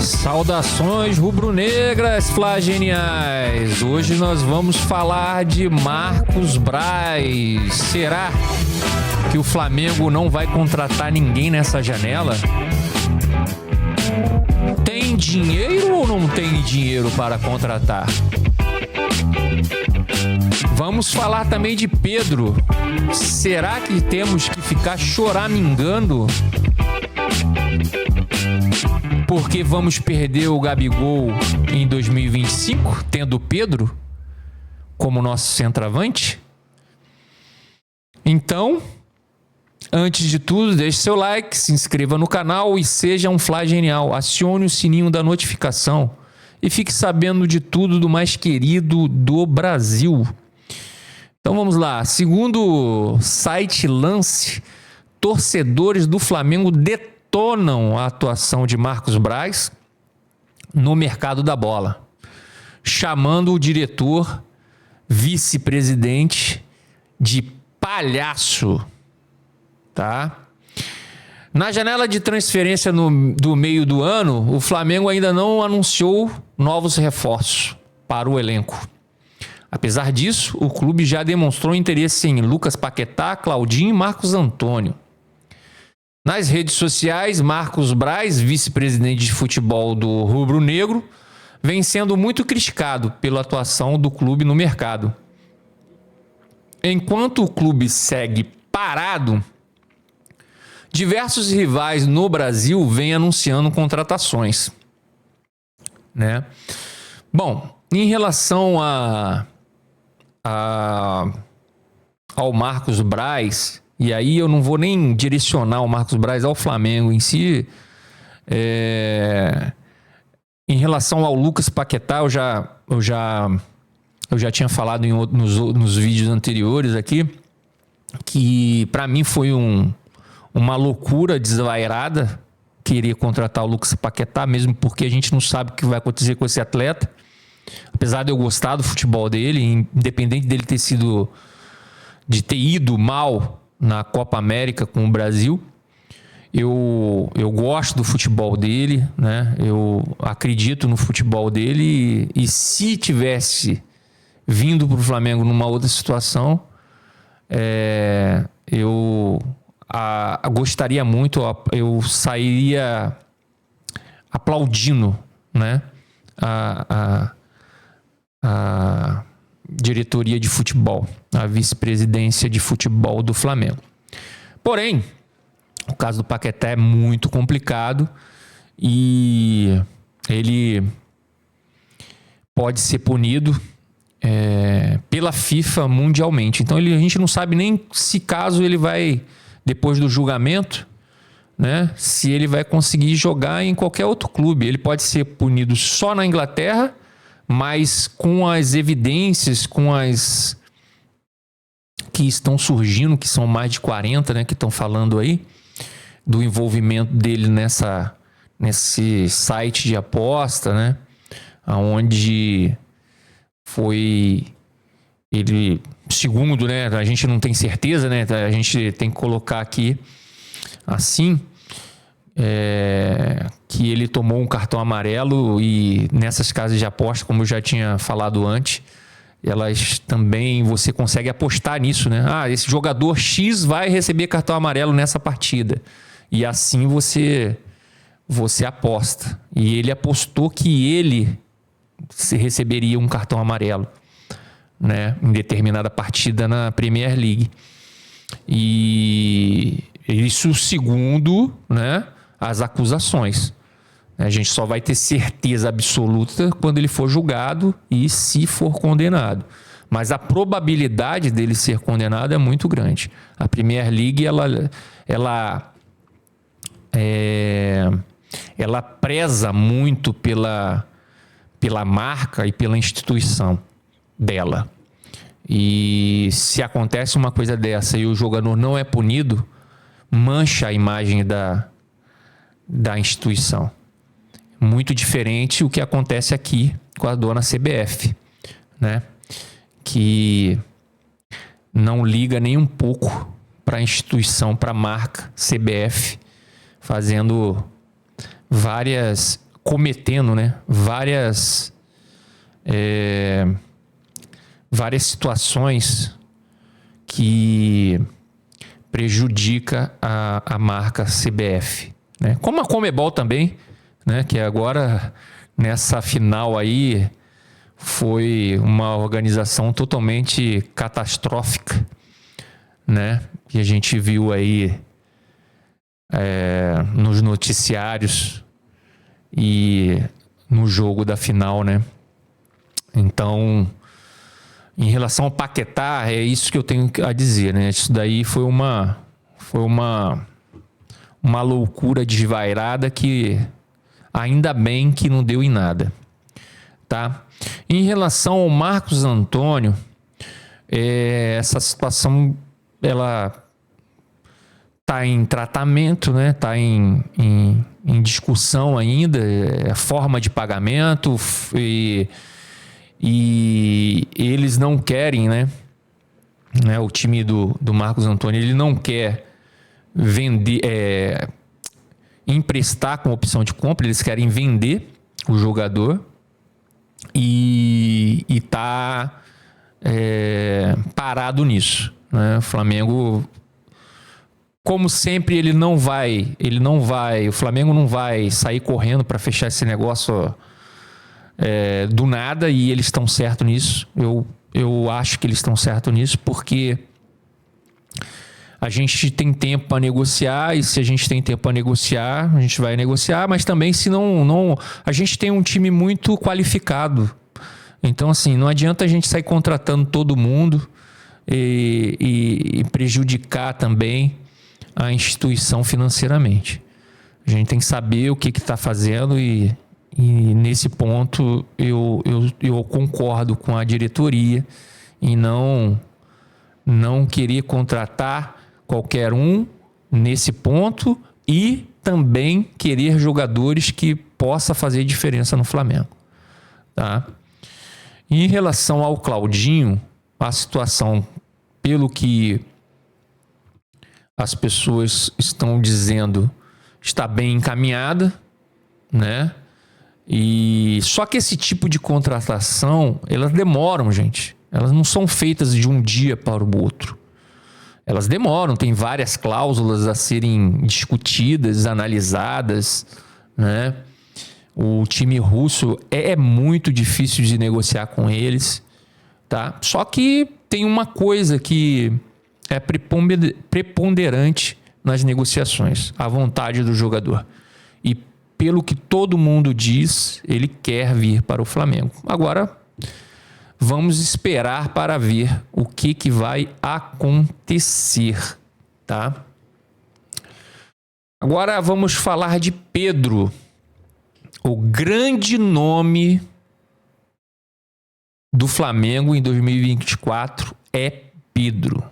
Saudações rubro-negras flageniais. Hoje nós vamos falar de Marcos Braz. Será que o Flamengo não vai contratar ninguém nessa janela? Tem dinheiro ou não tem dinheiro para contratar? Vamos falar também de Pedro. Será que temos que ficar choramingando porque vamos perder o Gabigol em 2025, tendo Pedro como nosso centroavante? Então, antes de tudo, deixe seu like, se inscreva no canal e seja um flagenial. Acione o sininho da notificação e fique sabendo de tudo do mais querido do Brasil. Então vamos lá. Segundo o site Lance, torcedores do Flamengo detonam a atuação de Marcos Braz no mercado da bola, chamando o diretor, vice-presidente de palhaço, tá? Na janela de transferência do meio do ano, o Flamengo ainda não anunciou novos reforços para o elenco. Apesar disso, o clube já demonstrou interesse em Lucas Paquetá, Claudinho e Marcos Antônio. Nas redes sociais, Marcos Braz, vice-presidente de futebol do Rubro Negro, vem sendo muito criticado pela atuação do clube no mercado. Enquanto o clube segue parado, diversos rivais no Brasil vêm anunciando contratações, né? Bom, em relação ao Marcos Braz, e aí eu não vou nem direcionar o Marcos Braz ao Flamengo em si, em relação ao Lucas Paquetá, eu já tinha falado nos vídeos anteriores aqui, que para mim foi uma loucura desvairada querer contratar o Lucas Paquetá, mesmo porque a gente não sabe o que vai acontecer com esse atleta. Apesar de eu gostar do futebol dele, independente dele de ter ido mal na Copa América com o Brasil, eu gosto do futebol dele, né? Eu acredito no futebol dele e se tivesse vindo para o Flamengo numa outra situação, eu gostaria muito, eu sairia aplaudindo, né? A diretoria de futebol, a vice-presidência de futebol do Flamengo. Porém, o caso do Paquetá é muito complicado e ele pode ser punido pela FIFA mundialmente. Então a gente não sabe nem se caso ele vai, depois do julgamento, né, se ele vai conseguir jogar em qualquer outro clube. Ele pode ser punido só na Inglaterra, mas com as evidências, com as que estão surgindo, que são mais de 40, né, que estão falando aí, do envolvimento dele nesse site de aposta, né, onde foi ele, segundo, né, a gente não tem certeza, né, a gente tem que colocar aqui assim, que ele tomou um cartão amarelo e nessas casas de aposta, como eu já tinha falado antes, elas também, você consegue apostar nisso, né? Esse jogador X vai receber cartão amarelo nessa partida. E assim você aposta. E ele apostou que ele receberia um cartão amarelo, né, em determinada partida na Premier League. E isso segundo, né, as acusações. A gente só vai ter certeza absoluta quando ele for julgado e se for condenado. Mas a probabilidade dele ser condenado é muito grande. A Premier League, ela preza muito pela marca e pela instituição dela. E se acontece uma coisa dessa e o jogador não é punido, mancha a imagem da instituição. Muito diferente o que acontece aqui com a dona CBF, né? Que não liga nem um pouco para a instituição, para a marca CBF, fazendo várias cometendo, né, várias situações que prejudica a marca CBF, né? Como a Conmebol também, né, que agora nessa final aí foi uma organização totalmente catastrófica, né? Que a gente viu aí nos noticiários e no jogo da final, né? Então, em relação ao Paquetá, é isso que eu tenho a dizer, né? Isso daí foi uma loucura desvairada que ainda bem que não deu em nada, tá? Em relação ao Marcos Antônio, essa situação ela está em tratamento, né? Está em discussão ainda, forma de pagamento e eles não querem, né? O time do Marcos Antônio, ele não quer vender, emprestar com opção de compra, eles querem vender o jogador e tá parado nisso, né? O Flamengo, como sempre, o Flamengo não vai sair correndo para fechar esse negócio do nada, e eles estão certos nisso. Eu acho que eles estão certos nisso, porque a gente tem tempo para negociar, e se a gente tem tempo para negociar, a gente vai negociar, mas também se não, a gente tem um time muito qualificado. Então, assim, não adianta a gente sair contratando todo mundo e prejudicar também a instituição financeiramente. A gente tem que saber o que está fazendo e nesse ponto eu concordo com a diretoria em não querer contratar qualquer um nesse ponto e também querer jogadores que possa fazer diferença no Flamengo, tá? Em relação ao Claudinho, a situação, pelo que as pessoas estão dizendo, está bem encaminhada, né? E só que esse tipo de contratação, elas demoram, gente. Elas não são feitas de um dia para o outro. Elas demoram, tem várias cláusulas a serem discutidas, analisadas, né? O time russo é muito difícil de negociar com eles, tá? Só que tem uma coisa que é preponderante nas negociações: a vontade do jogador. E pelo que todo mundo diz, ele quer vir para o Flamengo. Agora, vamos esperar para ver o que vai acontecer, tá? Agora vamos falar de Pedro. O grande nome do Flamengo em 2024 é Pedro.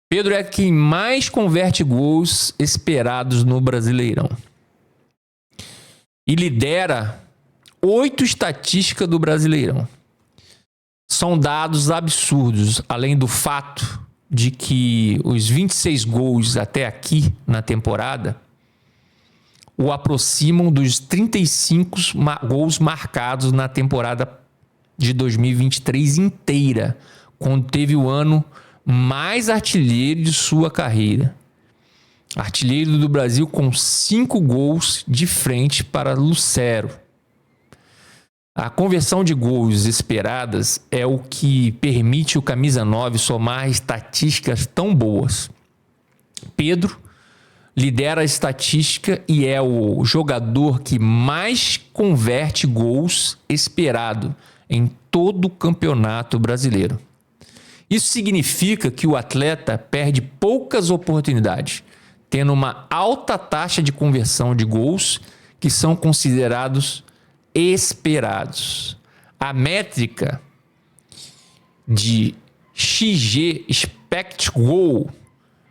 Pedro é quem mais converte gols esperados no Brasileirão. E lidera 8 estatísticas do Brasileirão. São dados absurdos, além do fato de que os 26 gols até aqui na temporada o aproximam dos 35 gols marcados na temporada de 2023 inteira, quando teve o ano mais artilheiro de sua carreira. Artilheiro do Brasil com 5 gols de frente para Lucero. A conversão de gols esperadas é o que permite o camisa 9 somar estatísticas tão boas. Pedro lidera a estatística e é o jogador que mais converte gols esperado em todo o campeonato brasileiro. Isso significa que o atleta perde poucas oportunidades, tendo uma alta taxa de conversão de gols que são considerados esperados. A métrica de XG, expect goal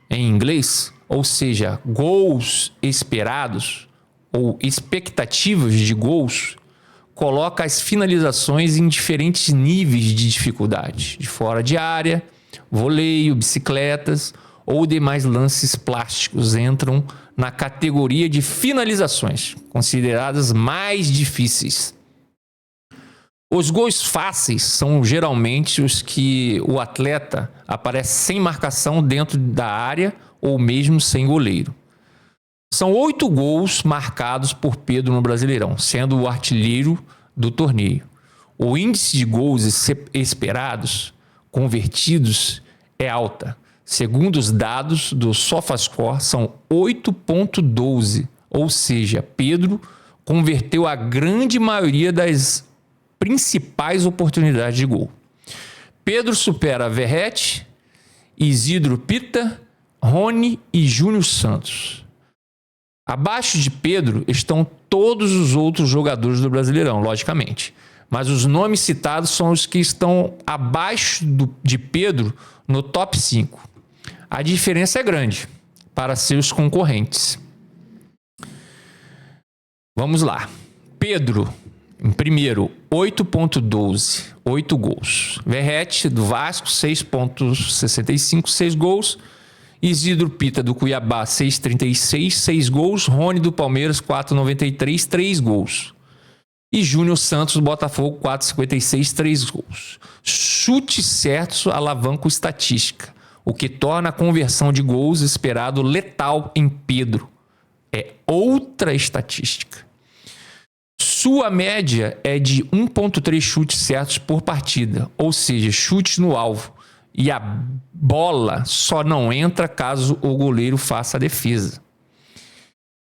em inglês, ou seja, gols esperados ou expectativas de gols, coloca as finalizações em diferentes níveis de dificuldade, de fora de área, voleio, bicicletas ou demais lances plásticos entram na categoria de finalizações, consideradas mais difíceis. Os gols fáceis são geralmente os que o atleta aparece sem marcação dentro da área ou mesmo sem goleiro. São 8 gols marcados por Pedro no Brasileirão, sendo o artilheiro do torneio. O índice de gols esperados, convertidos, é alta. Segundo os dados do SofaScore, são 8,12, ou seja, Pedro converteu a grande maioria das principais oportunidades de gol. Pedro supera Verratti, Isidro Pita, Rony e Júnior Santos. Abaixo de Pedro estão todos os outros jogadores do Brasileirão, logicamente. Mas os nomes citados são os que estão abaixo de Pedro no top 5. A diferença é grande para seus concorrentes. Vamos lá. Pedro, em primeiro, 8,12, 8 gols. Verratti, do Vasco, 6,65, 6 gols. Isidro Pita, do Cuiabá, 6,36, 6 gols. Rony, do Palmeiras, 4,93, 3 gols. E Júnior Santos, do Botafogo, 4,56, 3 gols. Chutes certos alavancam estatística, o que torna a conversão de gols esperado letal em Pedro. É outra estatística. Sua média é de 1,3 chutes certos por partida, ou seja, chutes no alvo. E a bola só não entra caso o goleiro faça a defesa.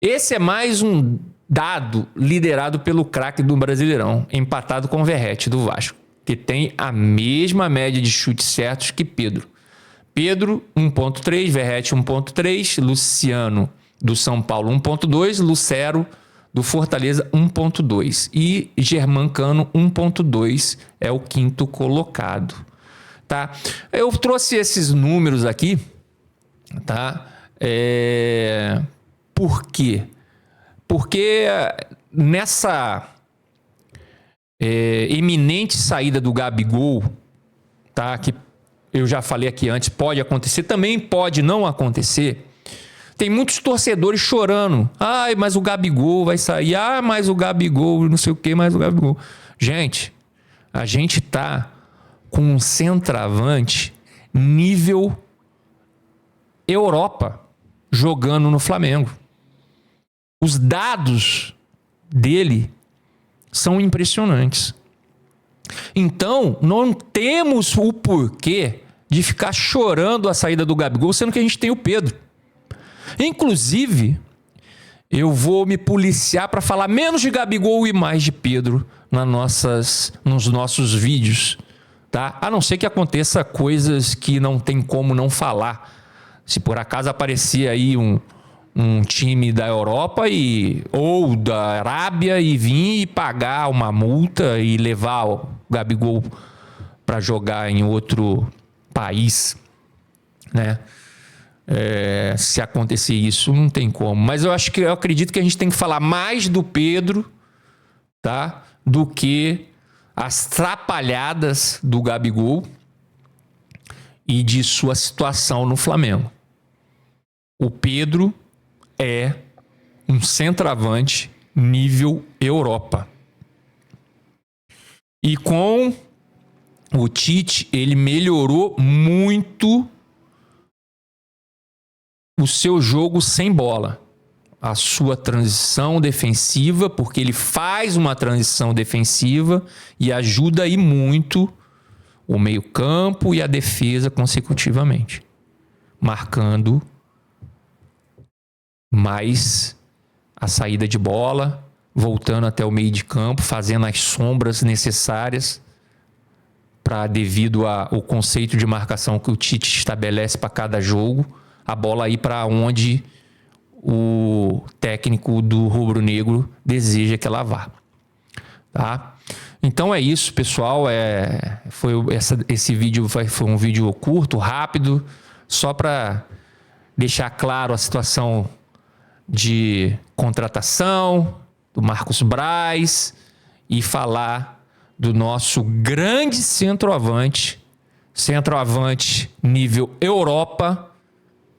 Esse é mais um dado liderado pelo craque do Brasileirão, empatado com o Verratti do Vasco, que tem a mesma média de chutes certos que Pedro. Pedro, 1,3, Verratti, 1,3, Luciano, do São Paulo, 1,2, Lucero, do Fortaleza, 1,2 e Germancano, 1,2, é o quinto colocado. Tá? Eu trouxe esses números aqui, tá? Por quê? Porque nessa eminente saída do Gabigol, tá? Que eu já falei aqui antes, pode acontecer, também pode não acontecer. Tem muitos torcedores chorando. Ai, mas o Gabigol vai sair. Ah, mas o Gabigol, não sei o que, mas o Gabigol. Gente, a gente tá com um centroavante nível Europa jogando no Flamengo. Os dados dele são impressionantes. Então, não temos o porquê de ficar chorando a saída do Gabigol, sendo que a gente tem o Pedro. Inclusive, eu vou me policiar para falar menos de Gabigol e mais de Pedro nos nossos vídeos, tá? A não ser que aconteça coisas que não tem como não falar. Se por acaso aparecer aí um time da Europa ou da Arábia e vir e pagar uma multa e levar o Gabigol para jogar em outro país, né? Se acontecer isso, não tem como. Mas eu acredito que a gente tem que falar mais do Pedro, tá? Do que as trapalhadas do Gabigol e de sua situação no Flamengo. O Pedro é um centroavante nível Europa. E com o Tite, ele melhorou muito o seu jogo sem bola. A sua transição defensiva, porque ele faz uma transição defensiva e ajuda aí muito o meio-campo e a defesa consecutivamente, marcando mais a saída de bola, voltando até o meio de campo, fazendo as sombras necessárias devido ao conceito de marcação que o Tite estabelece para cada jogo, a bola ir para onde o técnico do rubro-negro deseja que ela vá. Tá? Então é isso, pessoal. Esse vídeo foi um vídeo curto, rápido, só para deixar claro a situação de contratação do Marcos Braz e falar do nosso grande centroavante nível Europa,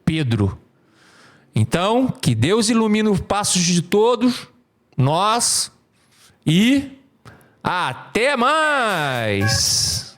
Pedro. Então, que Deus ilumine os passos de todos, nós, e até mais!